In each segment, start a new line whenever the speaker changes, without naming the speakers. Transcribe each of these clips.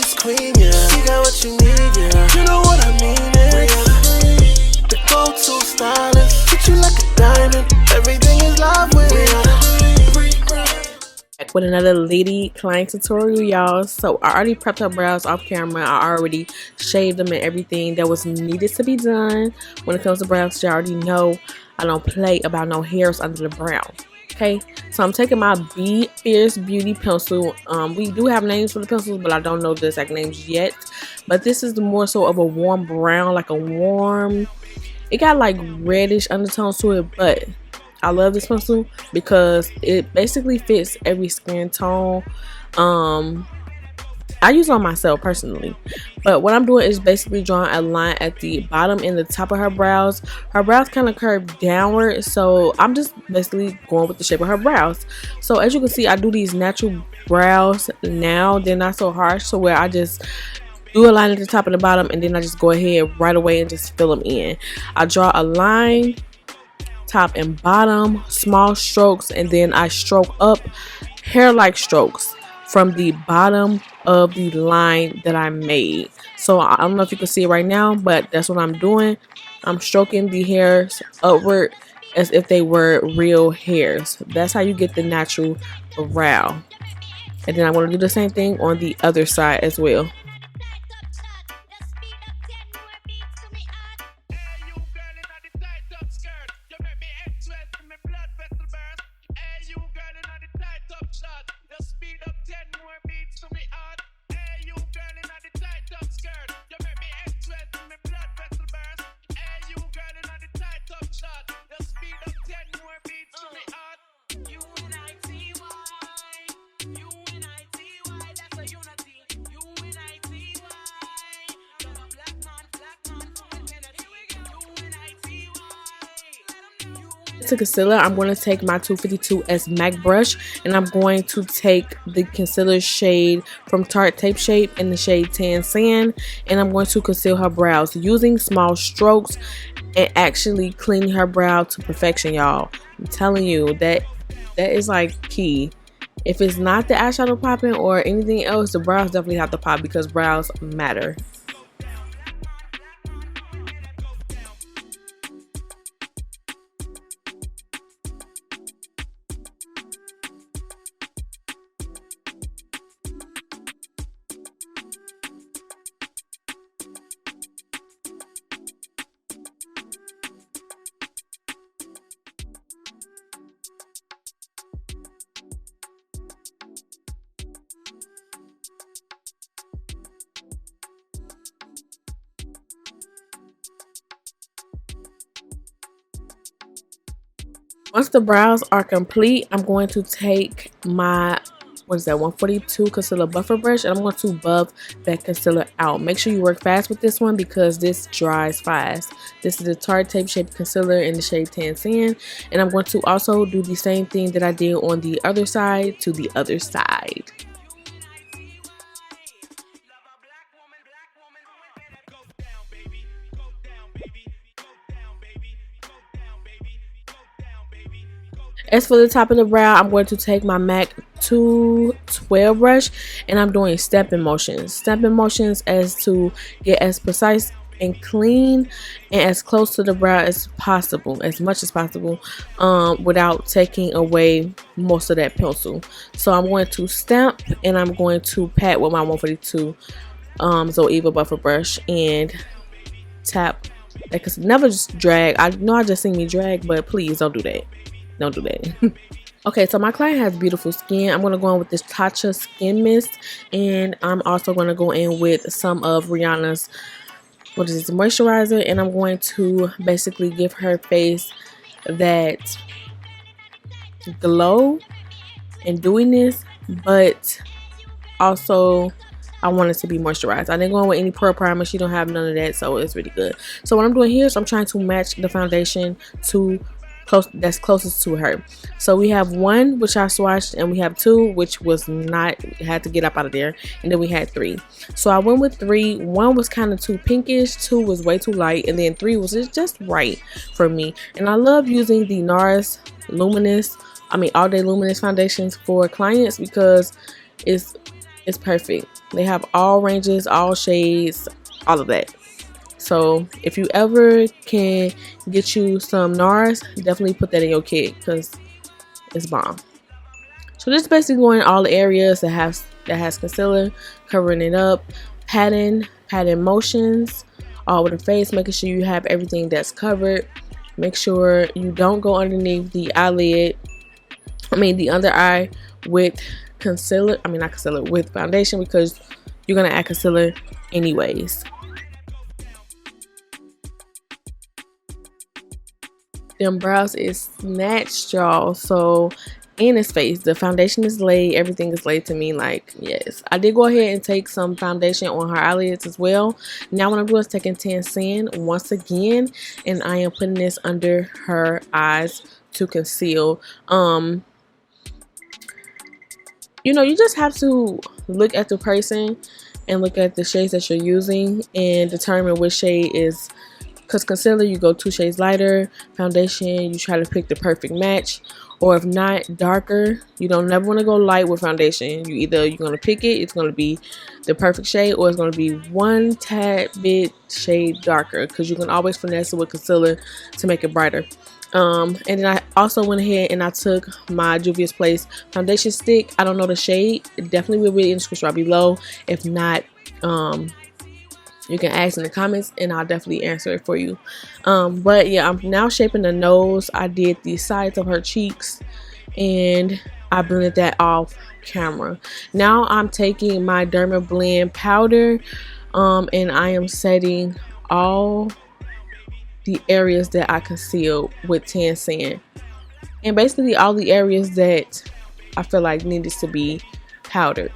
Princess Queen, yeah. You got what you need, yeah. You know what I mean, Briana. The go-to stylist. Treat you like a diamond. Everything is love with Briana.
Back with another lady client tutorial, y'all. So I already prepped her brows off camera. I already shaved them and everything that was needed to be done. When it comes to brows, you already know I don't play about no hairs under the brow. Okay, so I'm taking my Be Fierce Beauty pencil. We do have names for the pencils, but I don't know the exact names yet. But this is the more so of a warm brown, like a warm, it got like reddish undertones to it, but I love this pencil because it basically fits every skin tone. I use it on myself personally, but what I'm doing is basically drawing a line at the bottom and the top of her brows. Her brows kind of curve downward, so I'm just basically going with the shape of her brows. So as you can see, I do these natural brows now. They're not so harsh, so where I just do a line at the top and the bottom, and then I just go ahead right away and just fill them in. I draw a line top and bottom, small strokes, and then I stroke up hair-like strokes from the bottom of the line that I made. So I don't know if you can see it right now, but that's what I'm doing. I'm stroking the hairs upward as if they were real hairs. That's how you get the natural brow. And then I'm going to do the same thing on the other side as well. To concealer, I'm going to take my 252S MAC brush, and I'm going to take the concealer shade from Tarte Tape Shape in the shade Tan Sand, and I'm going to conceal her brows using small strokes and actually cleaning her brow to perfection, y'all. I'm telling you that is like key. If it's not the eyeshadow popping or anything else, the brows definitely have to pop because brows matter. Once the brows are complete, I'm going to take my 142 concealer buffer brush, and I'm going to buff that concealer out. Make sure you work fast with this one because this dries fast. This is the Tarte Tape Shape concealer in the shade Tan Sand, and I'm going to also do the same thing that I did on the other side to the other side. As for the top of the brow, I'm going to take my MAC 212 brush, and I'm doing stepping motions. Stepping motions as to get as precise and clean and as close to the brow as possible, as much as possible, without taking away most of that pencil. So I'm going to stamp, and I'm going to pat with my 142 Zoeva buffer brush and tap. Because never just drag. I know I just seen me drag, but please don't do that. Don't do that. Okay, so my client has beautiful skin. I'm going to go in with this Tatcha Skin Mist, and I'm also going to go in with some of Rihanna's, moisturizer, and I'm going to basically give her face that glow and dewiness, but also I want it to be moisturized. I didn't go in with any pearl primer. She don't have none of that, so it's really good. So what I'm doing here is I'm trying to match the foundation to that's closest to her. So we have one which I swatched, and we have two which was not, had to get up out of there, and then we had three. So I went with three. One was kind of too pinkish, two was way too light, and then three was just right for me. And I love using the NARS Luminous, All Day Luminous foundations for clients because it's It's perfect. They have all ranges, all shades, all of that. So if you ever can get you some NARS, definitely put that in your kit because it's bomb. So this is basically going all the areas that has concealer, covering it up, patting motions all over the face, making sure you have everything that's covered. Make sure you don't go underneath the eyelid, the under eye with concealer, not concealer, with foundation, because you're gonna add concealer anyways. Them brows is snatched, y'all. So in his face, the foundation is laid, everything is laid to me. Like, yes, I did go ahead and take some foundation on her eyelids as well. Now what I'm doing is taking Tan Sand once again, and I am putting this under her eyes to conceal. You know, you just have to look at the person and look at the shades that you're using and determine which shade is, because concealer, you go 2 shades lighter. Foundation, you try to pick the perfect match, or if not, darker. You don't never want to go light with foundation. You're going to pick it, it's going to be the perfect shade, or it's going to be one tad bit shade darker, because you can always finesse it with concealer to make it brighter. And then I also went ahead and I took my Juvia's Place foundation stick. I don't know the shade. It definitely will be in the description below. If not, you can ask in the comments and I'll definitely answer it for you. But yeah, I'm now shaping the nose. I did the sides of her cheeks and I blended that off camera. Now I'm taking my Derma Blend powder and I am setting all the areas that I concealed with Tan Sand, and basically all the areas that I feel like needed to be powdered.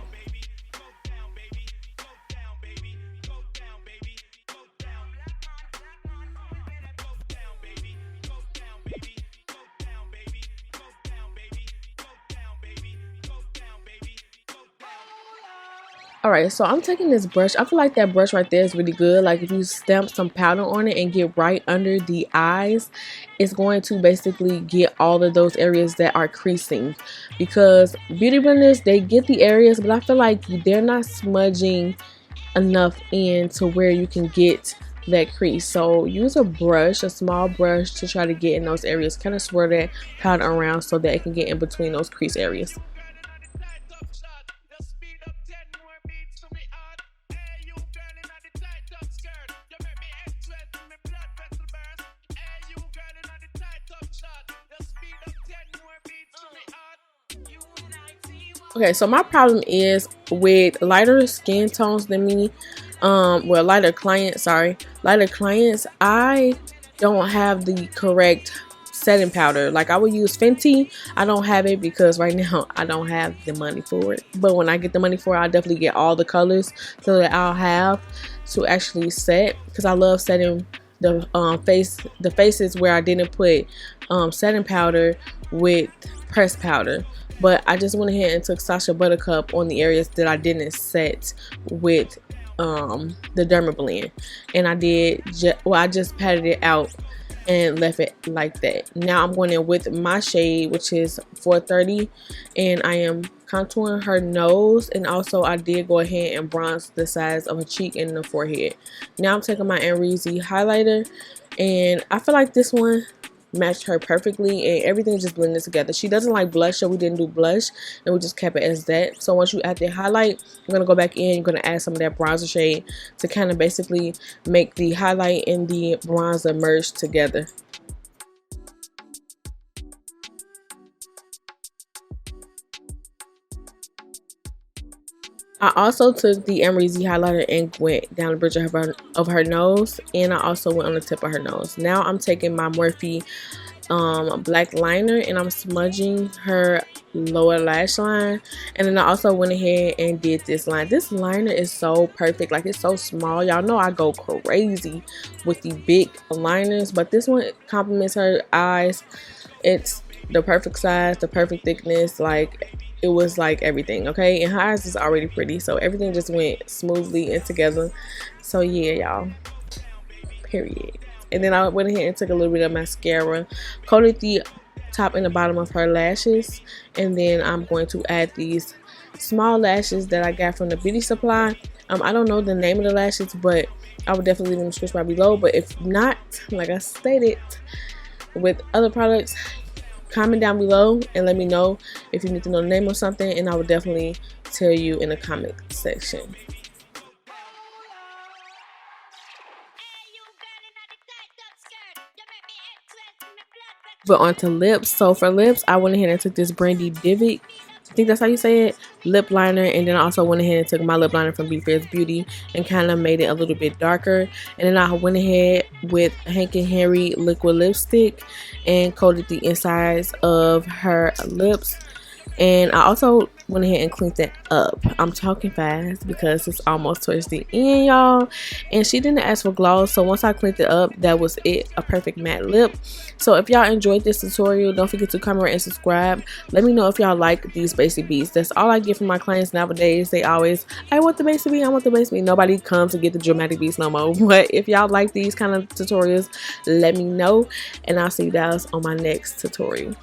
Alright, so I'm taking this brush. I feel like that brush right there is really good. Like if you stamp some powder on it and get right under the eyes, it's going to basically get all of those areas that are creasing. Because beauty blenders, they get the areas, but I feel like they're not smudging enough in to where you can get that crease. So use a brush, a small brush, to try to get in those areas. Kind of swirl that powder around so that it can get in between those crease areas. Okay, so my problem is with lighter skin tones than me, well, lighter clients, I don't have the correct setting powder. Like I would use Fenty. I don't have it because right now I don't have the money for it. But when I get the money for it, I'll definitely get all the colors so that I'll have to actually set, because I love setting the faces where I didn't put setting powder with pressed powder. But I just went ahead and took Sacha Buttercup on the areas that I didn't set with the Derma Blend, and I just patted it out and left it like that. Now I'm going in with my shade, which is 430, and I am contouring her nose, and also I did go ahead and bronze the sides of her cheek and the forehead. Now I'm taking my Enrizi highlighter, and I feel like this one matched her perfectly and everything just blended together. She doesn't like blush, so we didn't do blush and we just kept it as that. So once you add the highlight, you're going to go back in, you're going to add some of that bronzer shade to kind of basically make the highlight and the bronzer merge together. I also took the Enrizi highlighter and went down the bridge of her nose, and I also went on the tip of her nose. Now I'm taking my Morphe black liner and I'm smudging her lower lash line, and then I also went ahead and did this line. This liner is so perfect, like it's so small. Y'all know I go crazy with the big liners, but this one complements her eyes. It's the perfect size, the perfect thickness, like it was like everything, okay? And her eyes is already pretty, so everything just went smoothly and together. So yeah, y'all, period. And then I went ahead and took a little bit of mascara, coated the top and the bottom of her lashes, and then I'm going to add these small lashes that I got from the beauty supply. I don't know the name of the lashes, but I will definitely leave them in the description bar below. But if not, like I stated with other products, comment down below and let me know if you need to know the name of something, and I will definitely tell you in the comment section. But on to lips. So for lips, I went ahead and took this Brandy Divic, I think that's how you say it, lip liner, and then I also went ahead and took my lip liner from Be Fierce Beauty and kind of made it a little bit darker. And then I went ahead with Hank & Harry liquid lipstick and coated the insides of her lips. And I also went ahead and cleaned that up. I'm talking fast because it's almost towards the end, y'all. And she didn't ask for gloss, so once I cleaned it up, that was it, a perfect matte lip. So if y'all enjoyed this tutorial, don't forget to comment, rate, and subscribe. Let me know if y'all like these basic beats. That's all I get from my clients nowadays. They always, I want the basic beat, I want the basic beat. Nobody comes to get the dramatic beats no more. But if y'all like these kind of tutorials, let me know, and I'll see you guys on my next tutorial.